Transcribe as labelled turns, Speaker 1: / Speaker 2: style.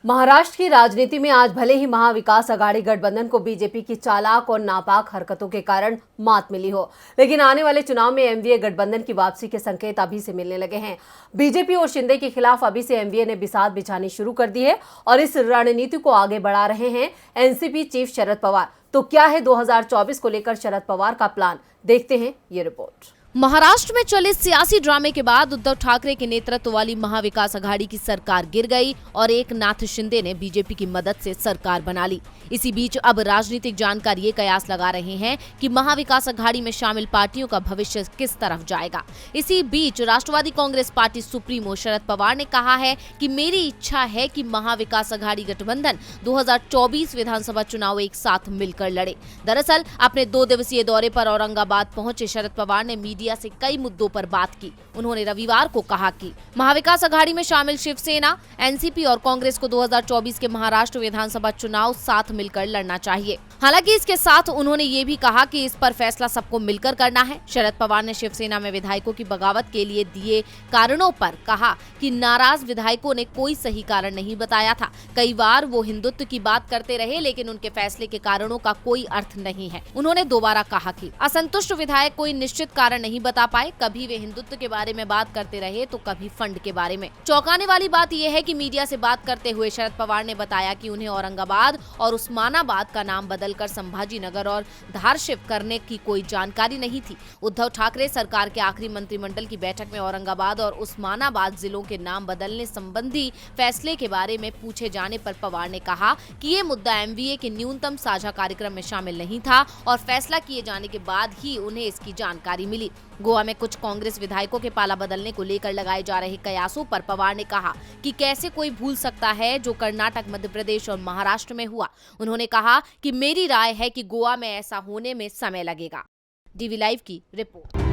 Speaker 1: महाराष्ट्र की राजनीति में आज भले ही महाविकास अघाड़ी गठबंधन को बीजेपी की चालाक और नापाक हरकतों के कारण मात मिली हो, लेकिन आने वाले चुनाव में एमवीए गठबंधन की वापसी के संकेत अभी से मिलने लगे हैं। बीजेपी और शिंदे के खिलाफ अभी से एमवीए ने बिसात बिछानी शुरू कर दी है और इस रणनीति को आगे बढ़ा रहे हैं एनसीपी चीफ शरद पवार। तो क्या है 2024 को लेकर शरद पवार का प्लान, देखते हैं ये रिपोर्ट।
Speaker 2: महाराष्ट्र में चले सियासी ड्रामे के बाद उद्धव ठाकरे के नेतृत्व वाली महाविकास अघाड़ी की सरकार गिर गई और एकनाथ शिंदे ने बीजेपी की मदद से सरकार बना ली। इसी बीच अब राजनीतिक जानकार ये कयास लगा रहे हैं कि महाविकास अघाड़ी में शामिल पार्टियों का भविष्य किस तरफ जाएगा। इसी बीच राष्ट्रवादी कांग्रेस पार्टी सुप्रीमो शरद पवार ने कहा है कि मेरी इच्छा है कि महाविकास अघाड़ी गठबंधन 2024 विधानसभा चुनाव एक साथ मिलकर लड़े। दरअसल अपने 2 दिवसीय दौरे पर औरंगाबाद पहुंचे शरद पवार ने मीडिया से कई मुद्दों पर बात की। उन्होंने रविवार को कहा कि महाविकास अघाड़ी में शामिल शिवसेना, एनसीपी और कांग्रेस को 2024 के महाराष्ट्र विधानसभा चुनाव साथ मिलकर लड़ना चाहिए। हालांकि इसके साथ उन्होंने ये भी कहा कि इस पर फैसला सबको मिलकर करना है। शरद पवार ने शिवसेना में विधायकों की बगावत के लिए दिए कारणों पर कहा कि नाराज विधायकों ने कोई सही कारण नहीं बताया था। कई बार वो हिंदुत्व की बात करते रहे, लेकिन उनके फैसले के कारणों का कोई अर्थ नहीं है। उन्होंने दोबारा कहा कि असंतुष्ट विधायक कोई निश्चित कारण नहीं बता पाए। कभी वे हिंदुत्व के बारे में बात करते रहे तो कभी फंड के बारे में। चौंकाने वाली बात यह है कि मीडिया से बात करते हुए शरद पवार ने बताया कि उन्हें औरंगाबाद और उस्मानाबाद का नाम बदलकर संभाजी नगर और धारशिव करने की कोई जानकारी नहीं थी। उद्धव ठाकरे सरकार के आखिरी मंत्रिमंडल की बैठक में औरंगाबाद और उस्मानाबाद जिलों के नाम बदलने संबंधी फैसले के बारे में पूछे जाने पर पवार ने कहा कि ये मुद्दा एमवीए के न्यूनतम साझा कार्यक्रम में शामिल नहीं था और फैसला किए जाने के बाद ही उन्हें इसकी जानकारी मिली। गोवा में कुछ कांग्रेस विधायकों के पाला बदलने को लेकर लगाए जा रहे कयासों पर पवार ने कहा कि कैसे कोई भूल सकता है जो कर्नाटक, मध्य प्रदेश और महाराष्ट्र में हुआ। उन्होंने कहा कि मेरी राय है कि गोवा में ऐसा होने में समय लगेगा। डीवी लाइव की रिपोर्ट।